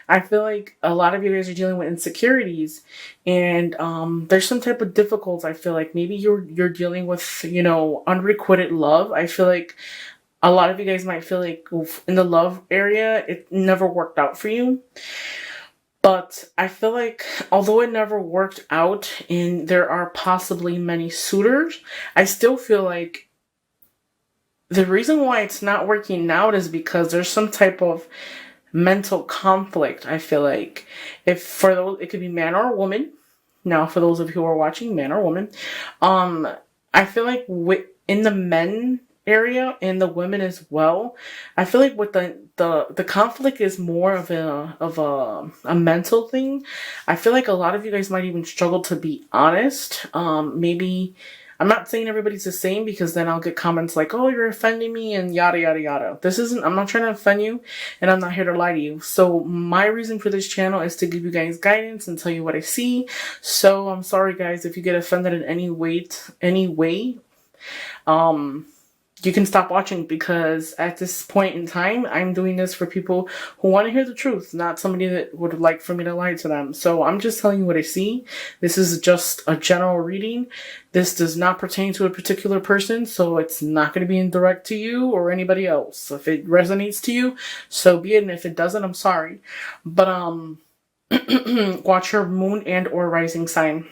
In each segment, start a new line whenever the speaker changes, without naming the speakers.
I feel like a lot of you guys are dealing with insecurities, and there's some type of difficulties. I feel like maybe you're dealing with, you know, unrequited love. I feel like a lot of you guys might feel like in the love area, it never worked out for you. But I feel like although it never worked out and there are possibly many suitors, I still feel like the reason why it's not working out is because there's some type of mental conflict. I feel like if for those, it could be man or woman. Now, for those of you who are watching, man or woman, um, I feel like in the men area and the women as well, I feel like with the conflict is more of a mental thing. I feel like a lot of you guys might even struggle to be honest. Maybe I'm not saying everybody's the same because then I'll get comments like, "Oh, you're offending me," and yada yada yada. This isn't. I'm not trying to offend you, and I'm not here to lie to you. So my reason for this channel is to give you guys guidance and tell you what I see. So I'm sorry, guys, if you get offended in any way. You can stop watching because at this point in time, I'm doing this for people who want to hear the truth, not somebody that would like for me to lie to them. So I'm just telling you what I see. This is just a general reading. This does not pertain to a particular person, so it's not going to be indirect to you or anybody else. If it resonates to you, so be it. And if it doesn't, I'm sorry. But watch your moon and or rising sign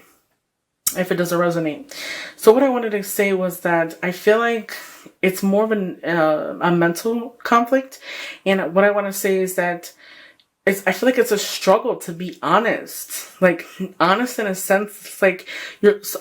if it doesn't resonate. So what I wanted to say was that I feel like it's more of a mental conflict. And what I want to say is that I feel like it's a struggle to be honest. Like, honest in a sense, it's like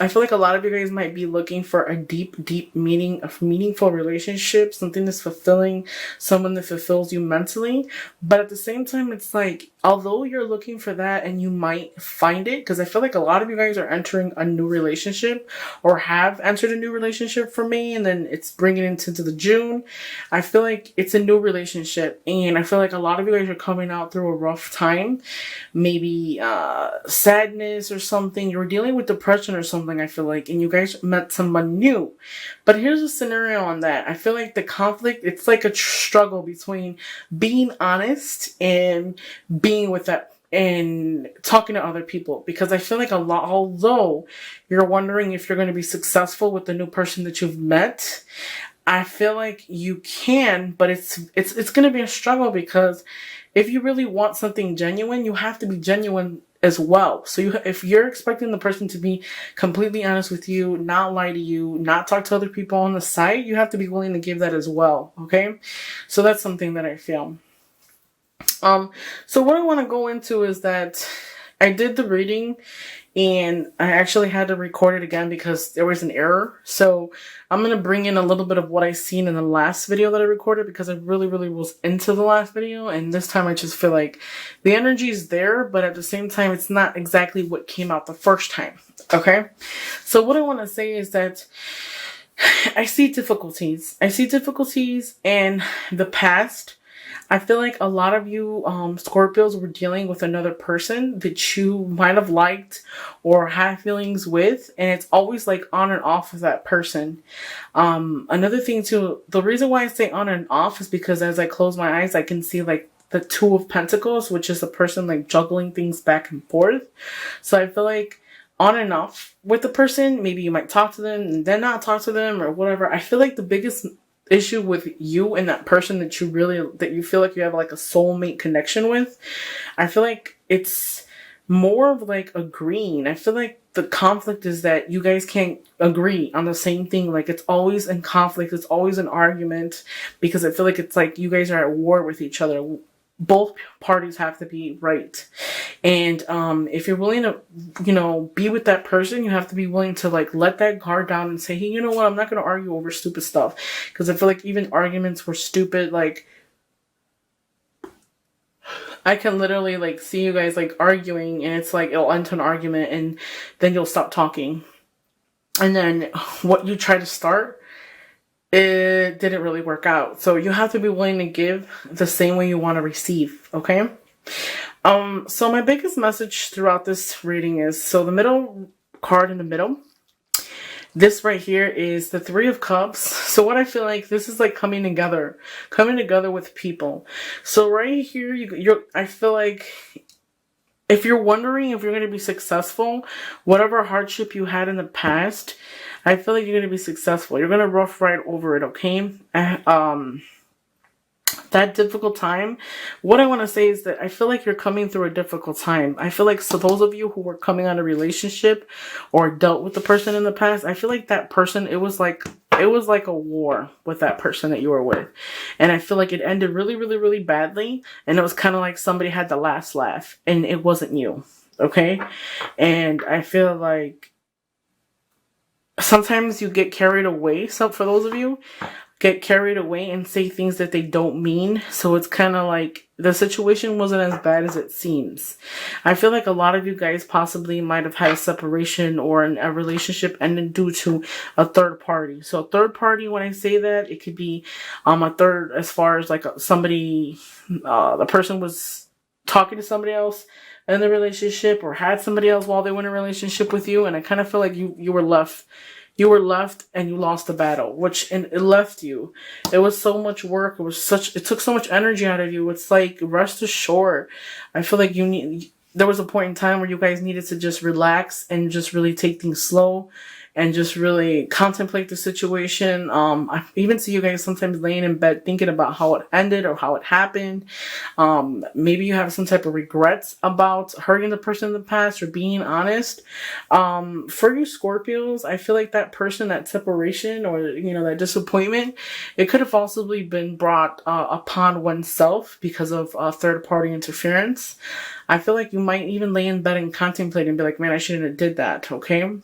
I feel like a lot of you guys might be looking for a deep meaning, a meaningful relationship, something that's fulfilling, someone that fulfills you mentally. But at the same time, it's like, although you're looking for that and you might find it, because I feel like a lot of you guys are entering a new relationship or have entered a new relationship for me, and then it's bringing it into the June. I feel like it's a new relationship, and I feel like a lot of you guys are coming out through a rough time, maybe sadness or something. You're dealing with depression or something, I feel like, and you guys met someone new. But here's a scenario on that. I feel like the conflict, it's like a struggle between being honest and being with that and talking to other people, because I feel like although you're wondering if you're going to be successful with the new person that you've met, I feel like you can, but it's going to be a struggle, because if you really want something genuine, you have to be genuine as well. So if you're expecting the person to be completely honest with you, not lie to you, not talk to other people on the side, you have to be willing to give that as well. Okay. So that's something that I feel. So what I want to go into is that I did the reading and I actually had to record it again because there was an error. So I'm going to bring in a little bit of what I seen in the last video that I recorded, because I really was into the last video. And this time I just feel like the energy is there, but at the same time, it's not exactly what came out the first time. Okay. So what I want to say is that I see difficulties. I see difficulties in the past. I feel like a lot of you Scorpios were dealing with another person that you might have liked or had feelings with, and it's always like on and off with that person. Another thing too, the reason why I say on and off is because as I close my eyes, I can see like the Two of Pentacles, which is a person like juggling things back and forth. So I feel like on and off with the person, maybe you might talk to them and then not talk to them or whatever. I feel like the biggest issue with you and that person that you feel like you have like a soulmate connection with, I feel like it's more of like agreeing. I feel like the conflict is that you guys can't agree on the same thing. Like it's always in conflict. It's always an argument, because I feel like it's like you guys are at war with each other. Both parties have to be right. And if you're willing to, be with that person, you have to be willing to like let that guard down and say, hey, you know what? I'm not going to argue over stupid stuff. Because I feel like even arguments were stupid. Like I can literally like see you guys like arguing, and it's like it'll end to an argument and then you'll stop talking. And then what you try to start, it didn't really work out. So you have to be willing to give the same way you want to receive. Okay. So my biggest message throughout this reading is, so the middle card in the middle, This right here is the Three of Cups. So what I feel like, this is like coming together with people. So right here, I feel like if you're wondering if you're going to be successful, whatever hardship you had in the past, I feel like you're going to be successful. You're going to rough ride over it, okay? That difficult time, what I want to say is that I feel like you're coming through a difficult time. I feel like, so those of you who were coming out of a relationship or dealt with the person in the past, I feel like that person, it was like a war with that person that you were with. And I feel like it ended really, really, really badly. And it was kind of like somebody had the last laugh and it wasn't you. Okay. And I feel like sometimes you get carried away. So for those of you, get carried away and say things that they don't mean. So it's kind of like the situation wasn't as bad as it seems. I feel like a lot of you guys possibly might have had a separation or a relationship ended due to a third party. So a third party, when I say that, it could be a third as far as like somebody, the person was talking to somebody else in the relationship or had somebody else while they were in a relationship with you. And I kind of feel like you were left. You were left and you lost the battle, and it left you. It was so much work. It took so much energy out of you. It's like, rest assured. I feel like there was a point in time where you guys needed to just relax and just really take things slow and just really contemplate the situation. I even see you guys sometimes laying in bed thinking about how it ended or how it happened. Maybe you have some type of regrets about hurting the person in the past or being honest. For you Scorpios, I feel like that person, that separation or, that disappointment, it could have possibly been brought upon oneself because of third party interference. I feel like you might even lay in bed and contemplate and be like, man, I shouldn't have did that, okay?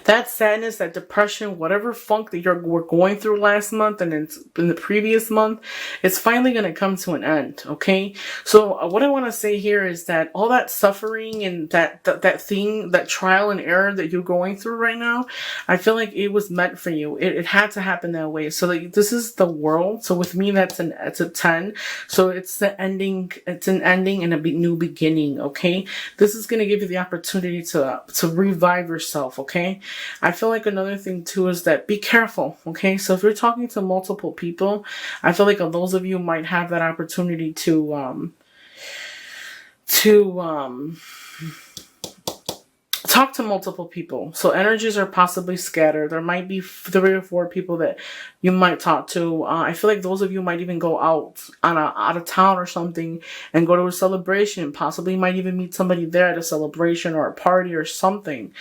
That sadness, that depression, whatever funk that we're going through last month and in the previous month, it's finally going to come to an end, okay? So what I want to say here is that all that suffering and that thing, that trial and error that you're going through right now, I feel like it was meant for you. It had to happen that way. So like, this is the world. So with me, it's a 10. So it's the ending. It's an ending and a new beginning, okay? This is going to give you the opportunity to revive yourself, okay? I feel like another thing too is that be careful, okay? So if you're talking to multiple people, I feel like those of you might have that opportunity to talk to multiple people. So energies are possibly scattered. There might be 3 or 4 people that you might talk to. I feel like those of you might even go out of town or something and go to a celebration. Possibly might even meet somebody there at a celebration or a party or something.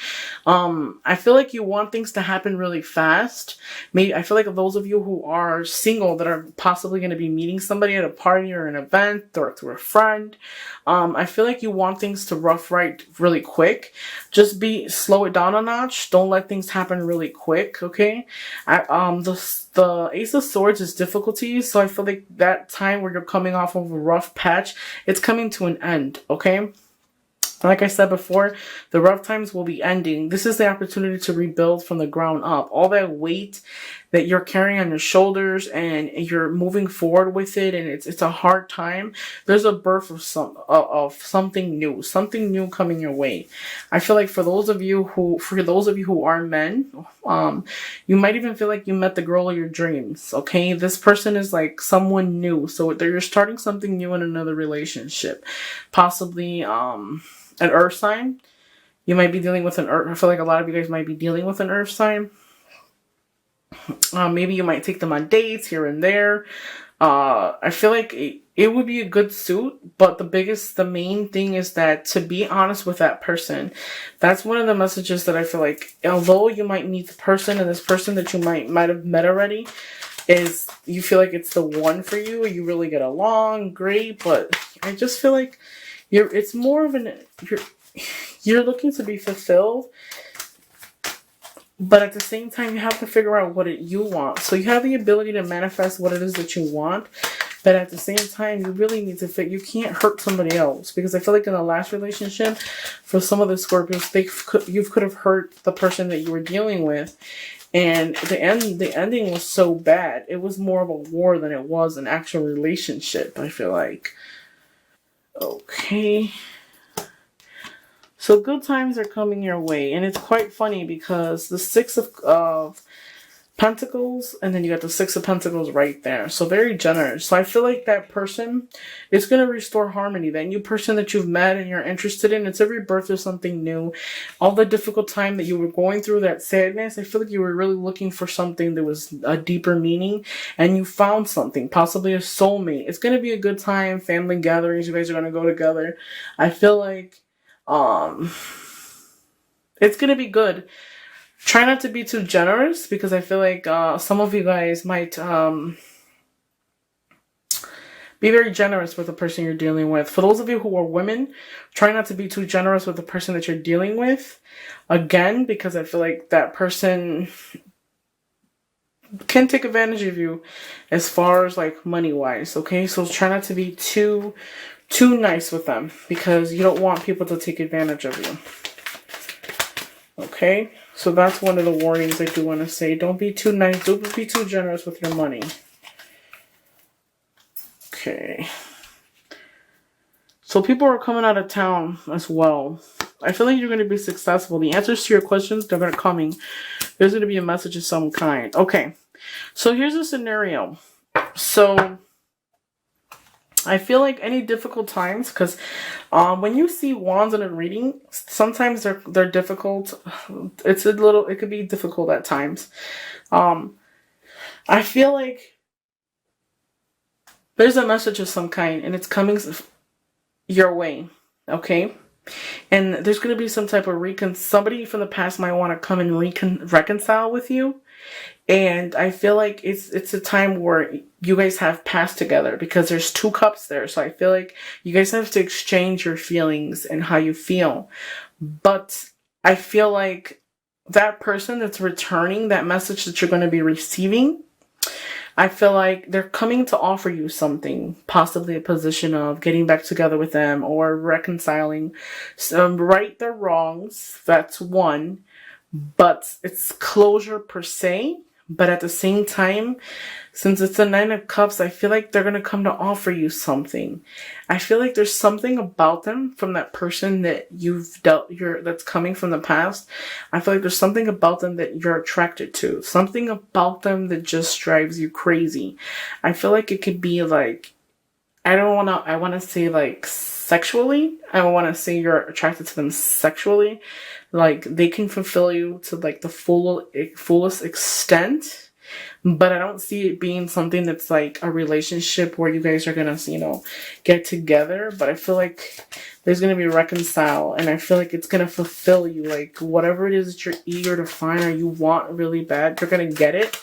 I feel like you want things to happen really fast. Maybe I feel like those of you who are single that are possibly going to be meeting somebody at a party or an event or through a friend. I feel like you want things to rough ride really quick. Just slow it down a notch. Don't let things happen really quick, okay? The Ace of Swords is difficulties, so I feel like that time where you're coming off of a rough patch, it's coming to an end, okay? Like I said before, the rough times will be ending. This is the opportunity to rebuild from the ground up. All that weight that you're carrying on your shoulders and you're moving forward with it, and it's a hard time. There's a birth of something new coming your way. I feel like for those of you who are men, you might even feel like you met the girl of your dreams. Okay, this person is like someone new, so you're starting something new in another relationship, possibly an earth sign. You might be dealing with an earth. I feel like a lot of you guys might be dealing with an earth sign. Maybe you might take them on dates here and there. I feel like it would be a good suit, but the main thing is that to be honest with that person. That's one of the messages that I feel like, although you might meet the person and this person that you might have met already, is you feel like it's the one for you, you really get along, great, but I just feel like it's more of you're looking to be fulfilled, but at the same time, you have to figure out what you want. So you have the ability to manifest what it is that you want, but at the same time, you really need to you can't hurt somebody else, because I feel like in the last relationship, for some of the Scorpios, you could have hurt the person that you were dealing with, and the ending was so bad. It was more of a war than it was an actual relationship, I feel like. Okay. So good times are coming your way. And it's quite funny because the Six of Pentacles, and then you got the Six of Pentacles right there. So very generous. So I feel like that person is going to restore harmony. That new person that you've met and you're interested in, it's a rebirth of something new. All the difficult time that you were going through, that sadness, I feel like you were really looking for something that was a deeper meaning, and you found something, possibly a soulmate. It's going to be a good time, family gatherings, you guys are going to go together. I feel like it's going to be good. Try not to be too generous, because I feel like some of you guys might be very generous with the person you're dealing with. For those of you who are women, try not to be too generous with the person that you're dealing with. Again, because I feel like that person can take advantage of you as far as like money-wise, okay? So try not to be too nice with them, because you don't want people to take advantage of you. Okay? So that's one of the warnings I do want to say. Don't be too nice. Don't be too generous with your money. Okay. So people are coming out of town as well. I feel like you're going to be successful. The answers to your questions, they're going to coming. There's going to be a message of some kind. Okay. So here's a scenario. So I feel like any difficult times, because when you see wands in a reading, sometimes they're difficult. It could be difficult at times. I feel like there's a message of some kind, and it's coming your way, okay? And there's going to be some type of somebody from the past might want to come and reconcile with you. And I feel like it's a time where you guys have passed together, because there's 2 cups there. So I feel like you guys have to exchange your feelings and how you feel. But I feel like that person that's returning that message that you're going to be receiving, I feel like they're coming to offer you something, possibly a position of getting back together with them or reconciling, right their wrongs. That's one. But it's closure per se. But at the same time, since it's the 9 of Cups, I feel like they're going to come to offer you something. I feel like there's something about them from that person that that's coming from the past. I feel like there's something about them that you're attracted to. Something about them that just drives you crazy. I feel like it could be like, I want to say like sexually. I want to say you're attracted to them sexually. Like they can fulfill you to like the fullest extent, but I don't see it being something that's like a relationship where you guys are gonna, get together. But I feel like there's gonna be reconcile, and I feel like it's gonna fulfill you. Like whatever it is that you're eager to find or you want really bad, you're gonna get it.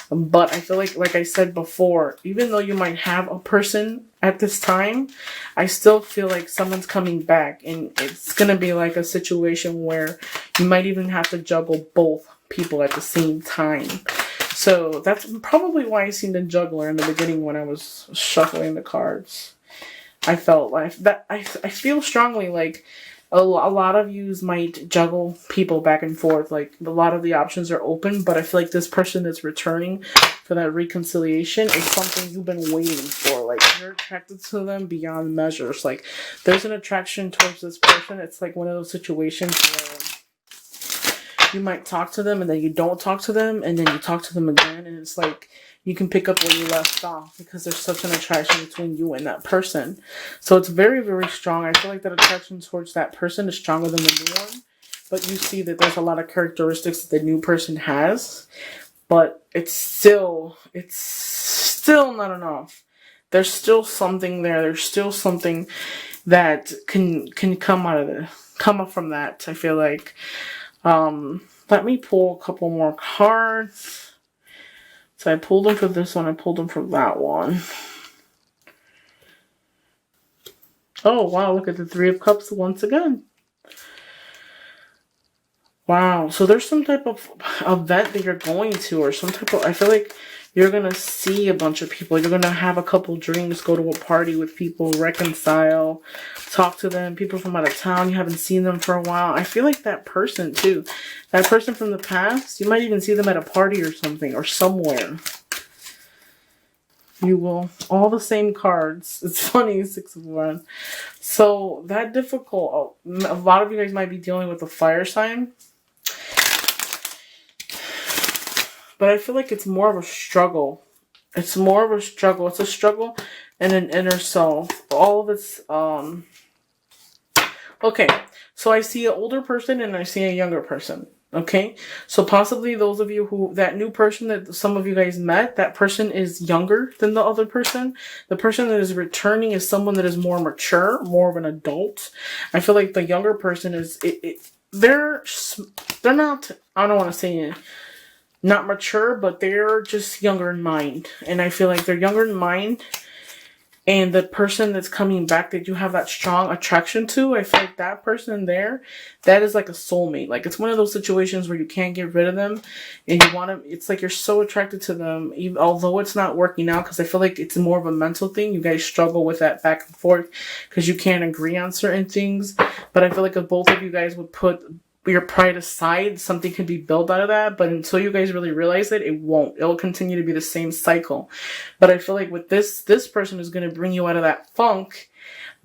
But I feel like I said before, even though you might have a person at this time, I still feel like someone's coming back, and it's going to be like a situation where you might even have to juggle both people at the same time. So that's probably why I seen the juggler in the beginning when I was shuffling the cards. I felt like that. I feel strongly like a lot of yous might juggle people back and forth. Like a lot of the options are open, but I feel like this person that's returning for that reconciliation is something you've been waiting for. Like you're attracted to them beyond measures. Like there's an attraction towards this person. It's like one of those situations where you might talk to them and then you don't talk to them, and then you talk to them again, and it's like you can pick up where you left off, because there's such an attraction between you and that person. So it's very, very strong. I feel like that attraction towards that person is stronger than the new one. But you see that there's a lot of characteristics that the new person has. But it's still not enough. There's still something there. There's still something that can come up from that, I feel like. Let me pull a couple more cards. So I pulled them for this one. I pulled them for that one. Oh, wow. Look at the 3 of Cups once again. Wow. So there's some type of event that you're going to, or some type of, I feel like you're going to see a bunch of people. You're going to have a couple drinks, go to a party with people, reconcile, talk to them. People from out of town, you haven't seen them for a while. I feel like that person too. That person from the past, you might even see them at a party or something, or somewhere. You will. All the same cards. It's funny, 6 of Wands. So that difficult. A lot of you guys might be dealing with a fire sign. But I feel like it's more of a struggle. It's more of a struggle. It's a struggle in an inner self. All of it's, okay. So I see an older person and I see a younger person. Okay. So possibly those of you who, that new person that some of you guys met, that person is younger than the other person. The person that is returning is someone that is more mature, more of an adult. I feel like the younger person is, they're not, I don't want to say it, not mature, but they're just younger in mind. And I feel like they're younger in mind. And the person that's coming back that you have that strong attraction to, I feel like that person there, that is like a soulmate. Like it's one of those situations where you can't get rid of them. And you want to, it's like you're so attracted to them, even, although it's not working out. Because I feel like it's more of a mental thing. You guys struggle with that back and forth because you can't agree on certain things. But I feel like if both of you guys would put your pride aside, something can be built out of that. But until you guys really realize it, it won't. It'll continue to be the same cycle. But I feel like with this person is going to bring you out of that funk.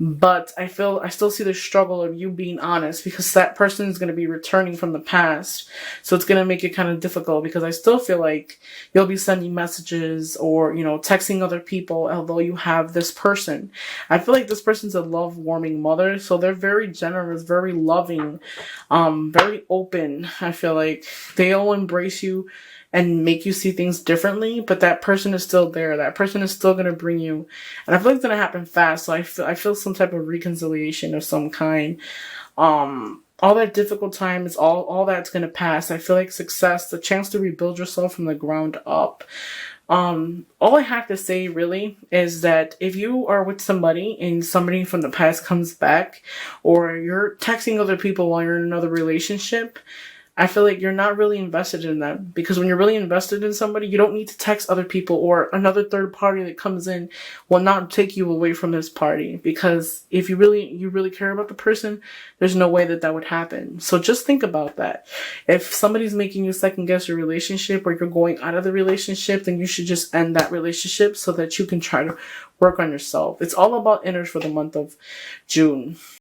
But I still see the struggle of you being honest, because that person is going to be returning from the past. So it's going to make it kind of difficult, because I still feel like you'll be sending messages or, you know, texting other people, although you have this person. I feel like this person's a love warming mother. So they're very generous, very loving, very open. I feel like they'll embrace you and make you see things differently, but that person is still there. That person is still going to bring you, and I feel like it's going to happen fast. So I feel some type of reconciliation of some kind. All that difficult time is all that's going to pass. I feel like success, the chance to rebuild yourself from the ground up. All I have to say really is that if you are with somebody and somebody from the past comes back, or you're texting other people while you're in another relationship, I feel like you're not really invested in them, because when you're really invested in somebody, you don't need to text other people, or another third party that comes in will not take you away from this party. Because if you really care about the person, there's no way that would happen. So just think about that. If somebody's making you second guess your relationship, or you're going out of the relationship, then you should just end that relationship so that you can try to work on yourself. It's all about inners for the month of June.